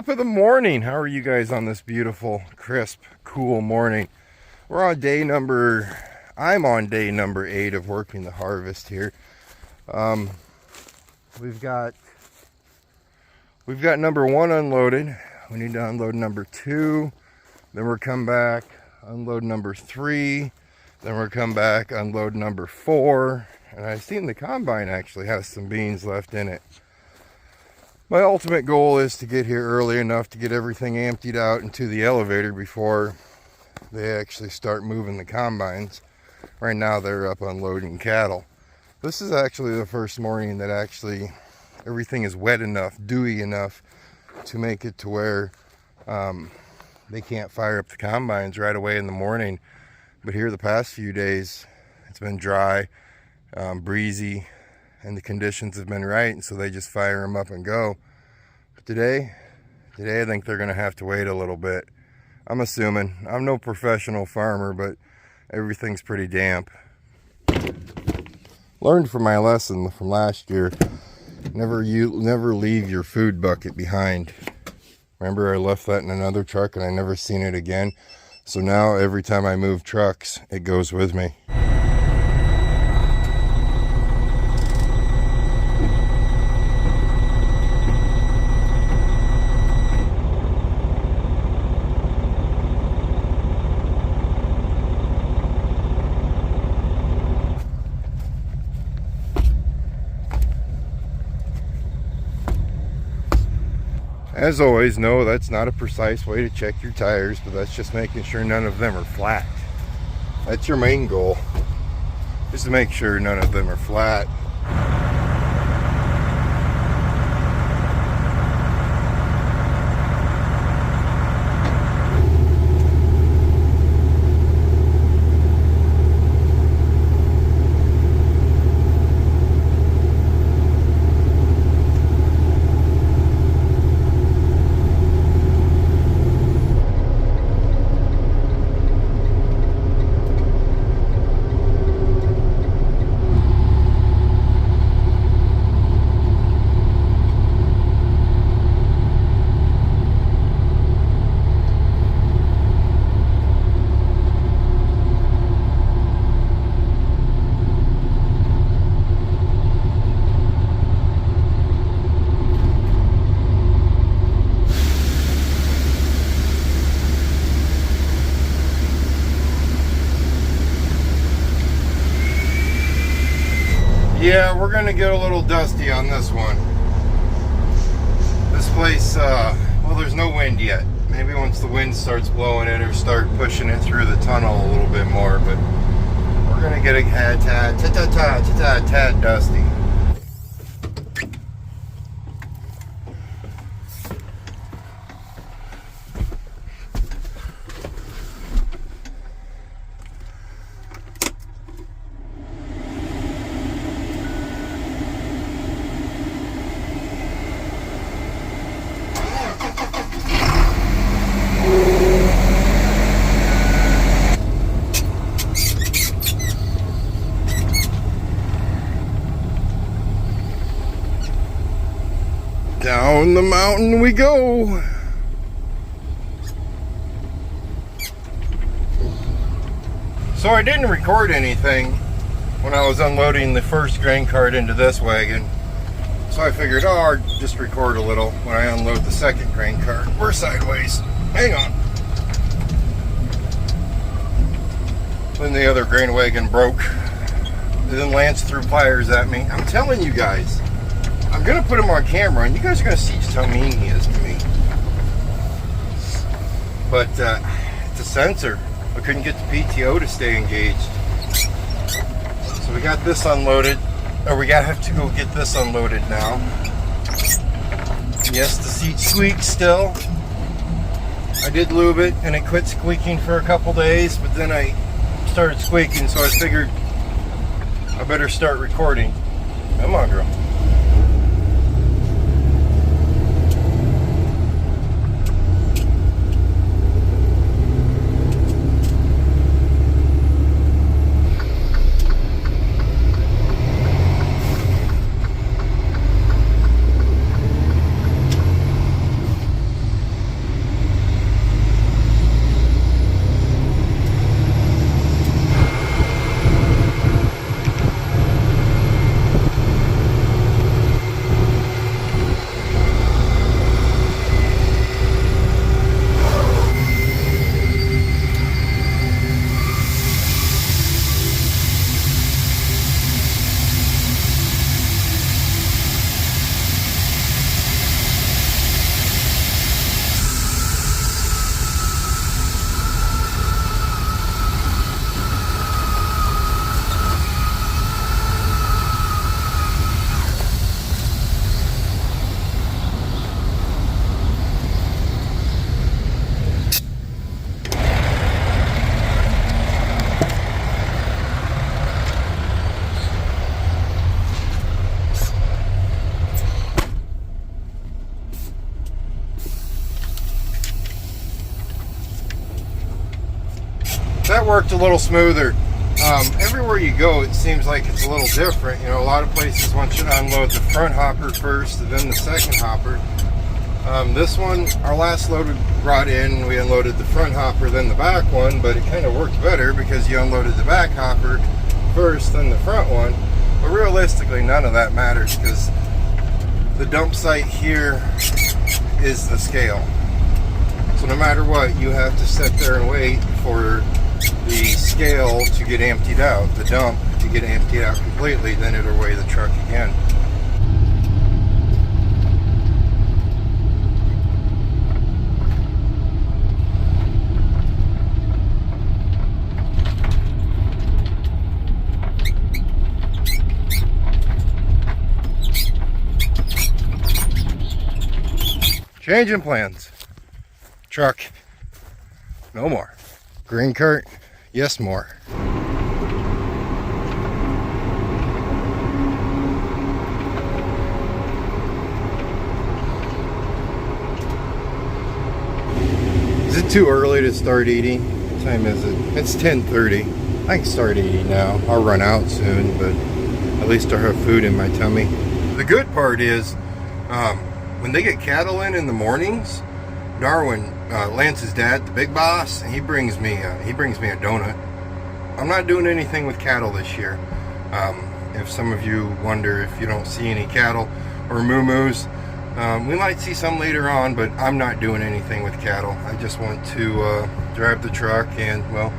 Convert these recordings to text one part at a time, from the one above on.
Top of the morning. How are you guys on this beautiful, crisp, cool morning? We're on I'm on day number 8 of working the harvest here. We've got number 1 unloaded. We need to unload number 2. Then we'll come back, unload number 3. Then we'll come back, unload number 4. And I've seen the combine actually has some beans left in it. My ultimate goal is to get here early enough to get everything emptied out into the elevator before they actually start moving the combines. Right now they're up unloading cattle. This is actually the first morning that actually everything is wet enough, dewy enough to make it to where they can't fire up the combines right away in the morning. But here the past few days it's been dry, breezy, and the conditions have been right, and so they just fire them up and go. But today I think they're gonna have to wait a little bit. I'm assuming. I'm no professional farmer, but everything's pretty damp. Learned from my lesson from last year, never leave your food bucket behind. Remember, I left that in another truck and I never seen it again. So now every time I move trucks, it goes with me. As always, no, that's not a precise way to check your tires, but that's just making sure none of them are flat. That's your main goal, is to make sure none of them are flat. Yeah, we're gonna get a little dusty on this one. This place, well, there's no wind yet. Maybe once the wind starts blowing it or start pushing it through the tunnel a little bit more, but we're gonna get a tad dusty. Down the mountain we go. So I didn't record anything when I was unloading the first grain cart into this wagon. So I figured, oh, I'll just record a little when I unload the second grain cart. We're sideways. Hang on. Then the other grain wagon broke. And then Lance threw pliers at me. I'm telling you guys, I'm gonna put him on camera and you guys are gonna see just how mean he is to me. But it's a sensor. I couldn't get the PTO to stay engaged. So we got this unloaded, or we gotta have to go get this unloaded now. Yes, the seat squeaks still. I did lube it and it quit squeaking for a couple days, but then I started squeaking, so I figured I better start recording. Come on, girl. that worked a little smoother. Everywhere you go, it seems like it's a little different. You know, a lot of places want you to unload the front hopper first and then the second hopper. This one, our last load we brought in, we unloaded the front hopper, then the back one, but it kind of worked better because you unloaded the back hopper first, then the front one. But realistically, none of that matters because the dump site here is the scale. So no matter what, you have to sit there and wait for the scale to get emptied out, the dump to get emptied out completely, then it'll weigh the truck again. Changing plans. Truck, no more. Green cart, yes more. Is it too early to start eating? What time is it? It's 10:30. I can start eating now. I'll run out soon, but at least I'll have food in my tummy. The good part is, when they get cattle in the mornings, Darwin, Lance's dad, the big boss, he brings me a donut. I'm not doing anything with cattle this year. If some of you wonder if you don't see any cattle or moo-moos, we might see some later on, but I'm not doing anything with cattle. I just want to drive the truck and, well,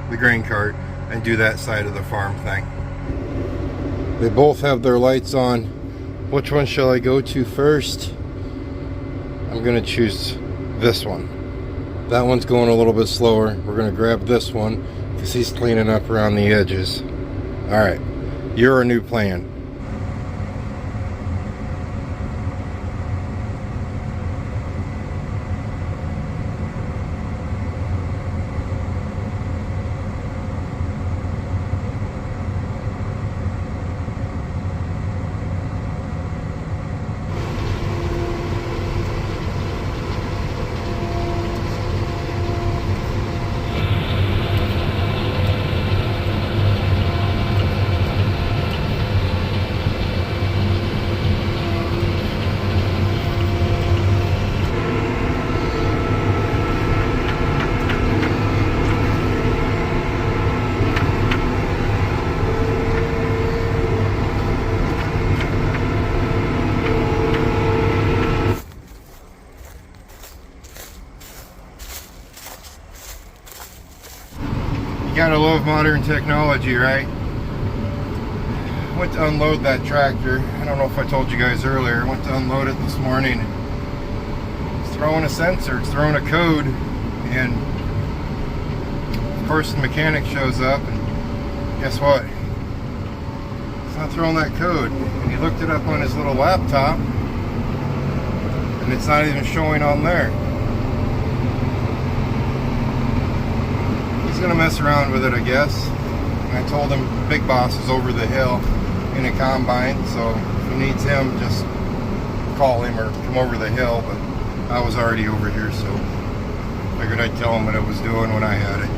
the grain cart and do that side of the farm thing. They both have their lights on. Which one shall I go to first? I'm gonna choose this one. That one's going a little bit slower. We're gonna grab this one because he's cleaning up around the edges. All right, you're our new plan. You gotta love modern technology, right? I went to unload that tractor. I don't know if I told you guys earlier. I went to unload it this morning. It's throwing a sensor, it's throwing a code, and of course the mechanic shows up and guess what? It's not throwing that code. And he looked it up on his little laptop and it's not even showing on there. Gonna mess around with it, I guess. And I told him Big Boss is over the hill in a combine, so if he needs him, just call him or come over the hill. But I was already over here, so figured I'd tell him what I was doing when I had it.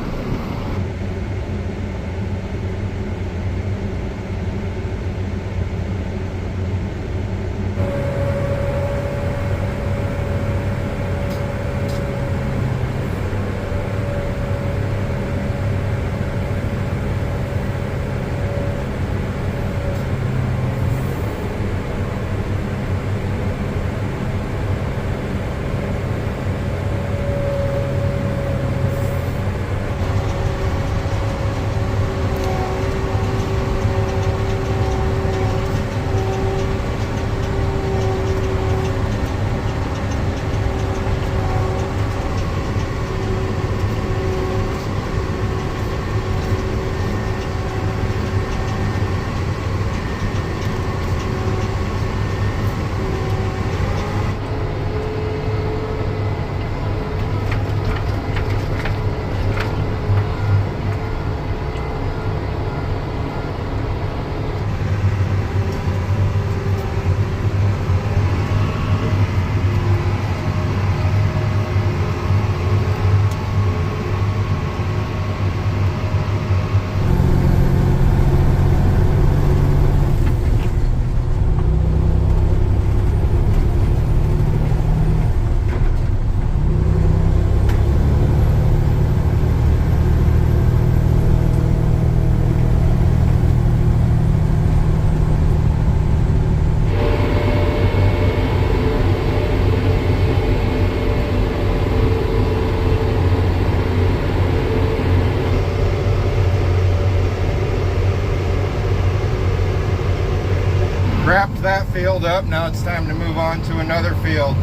field up. Now it's time to move on to another field.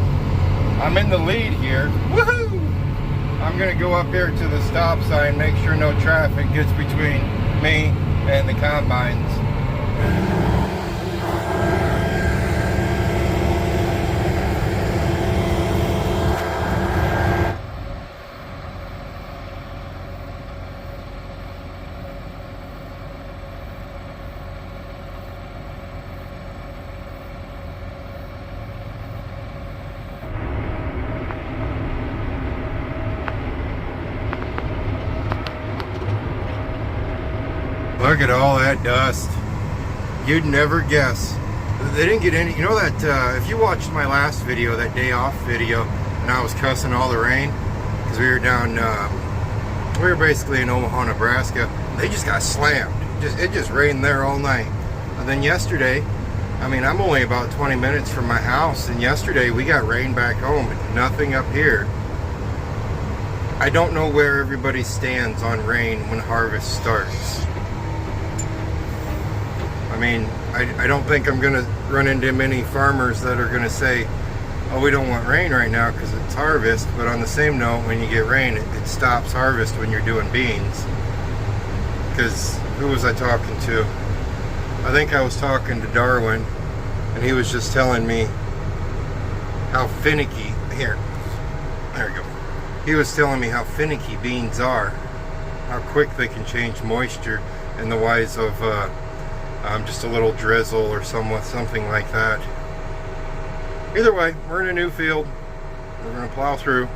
I'm in the lead here. Woohoo! I'm gonna go up here to the stop sign, make sure no traffic gets between me and the combines. Look at all that dust. You'd never guess. They didn't get any, you know that, if you watched my last video, that day off video, and I was cussing all the rain, because we were down, we were basically in Omaha, Nebraska. They just got slammed. It just rained there all night. And then yesterday, I mean, I'm only about 20 minutes from my house, and yesterday we got rain back home, and nothing up here. I don't know where everybody stands on rain when harvest starts. I mean, I don't think I'm going to run into many farmers that are going to say, oh, we don't want rain right now because it's harvest. But on the same note, when you get rain, it stops harvest when you're doing beans. Because who was I talking to? I think I was talking to Darwin, and he was just telling me how finicky, there we go. He was telling me how finicky beans are, how quick they can change moisture in the wise of just a little drizzle or something like that. Either way, we're in a new field. We're going to plow through.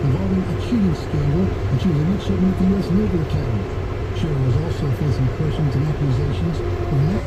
Involving a cheating scandal, and she was a net shipment at the U.S. Naval Academy. Sharon was also facing questions and accusations of net.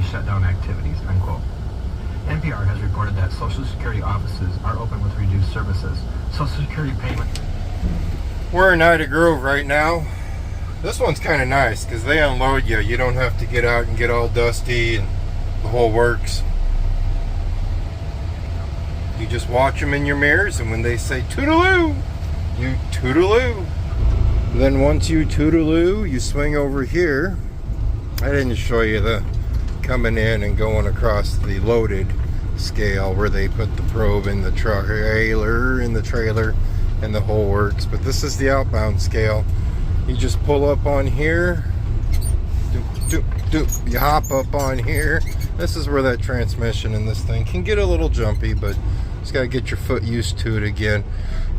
Shutdown activities, unquote. NPR has reported that Social Security offices are open with reduced services. Social Security payment. We're in Ida Grove right now. This one's kind of nice because they unload you. You don't have to get out and get all dusty and the whole works. You just watch them in your mirrors, and when they say toodaloo, you toodaloo. Then once you toodaloo, you swing over here. I didn't show you the coming in and going across the loaded scale where they put the probe in the trailer and the whole works. But this is the outbound scale. You just pull up on here, doop, doop, doop. You hop up on here. This is where that transmission in this thing can get a little jumpy, but just got to get your foot used to it again.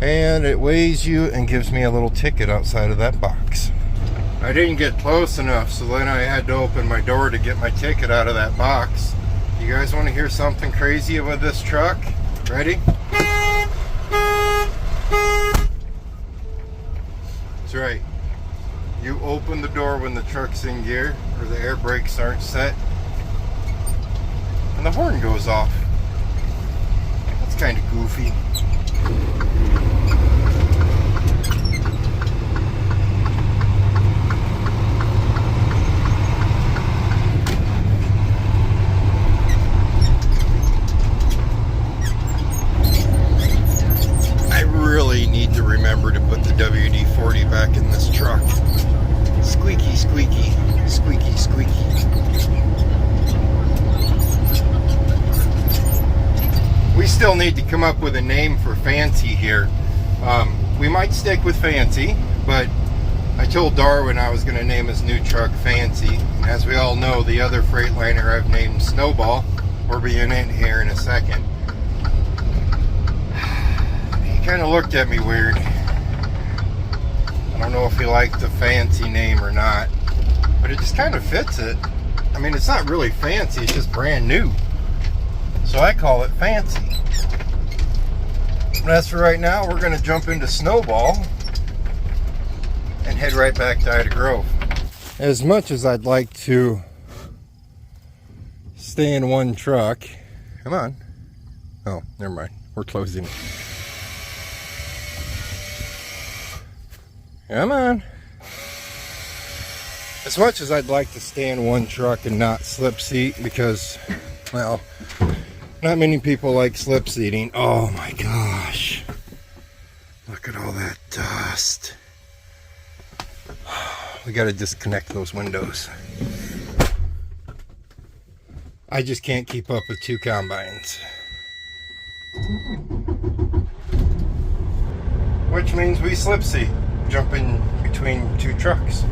And it weighs you and gives me a little ticket outside of that box. I didn't get close enough, so then I had to open my door to get my ticket out of that box. You guys want to hear something crazy about this truck? Ready? That's right. You open the door when the truck's in gear, or the air brakes aren't set, and the horn goes off. That's kind of goofy. Need to remember to put the WD-40 back in this truck. Squeaky, squeaky, squeaky, squeaky. We still need to come up with a name for Fancy here. We might stick with Fancy, but I told Darwin I was going to name his new truck Fancy. And as we all know, the other Freightliner I've named Snowball. We'll be in it here in a second. He kind of looked at me weird. I don't know if he liked the Fancy name or not, but it just kind of fits it. I mean, it's not really fancy, it's just brand new. So I call it Fancy. But as for right now, we're going to jump into Snowball and head right back to Ida Grove. As much as I'd like to stay in one truck, come on. Oh, never mind. We're closing it. Come on. As much as I'd like to stay in one truck and not slip seat because, well, not many people like slip seating. Oh my gosh. Look at all that dust. We got to disconnect those windows. I just can't keep up with two combines. Which means we slip seat, jumping between two trucks.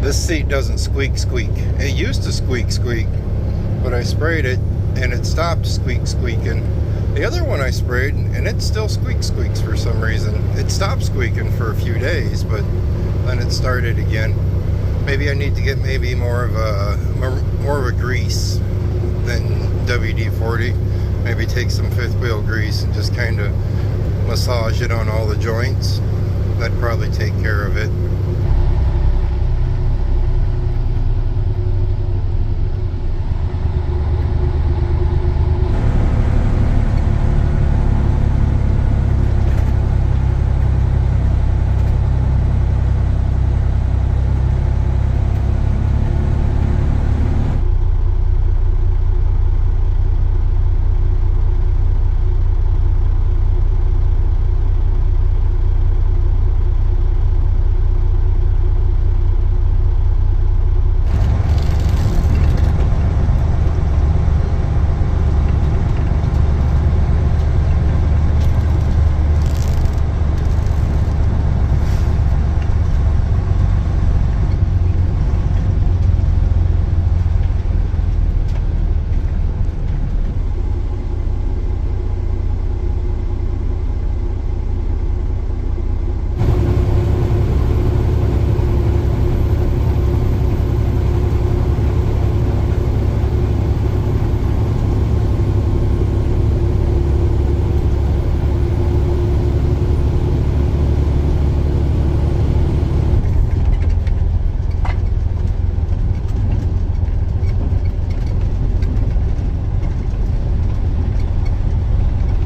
This seat doesn't squeak squeak. It used to squeak squeak, but I sprayed it and it stopped squeaking. The other one I sprayed and it still squeaks for some reason. It stopped squeaking for a few days, but then it started again. Maybe I need to get maybe more of a grease than WD-40. Maybe take some fifth wheel grease and just kind of massage it on all the joints. That'd probably take care of it.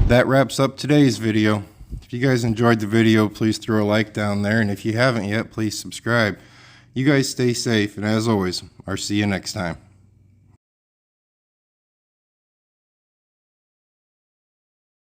That wraps up today's video. If you guys enjoyed the video, please throw a like down there. And if you haven't yet, please subscribe. You guys stay safe. And as always, I'll see you next time.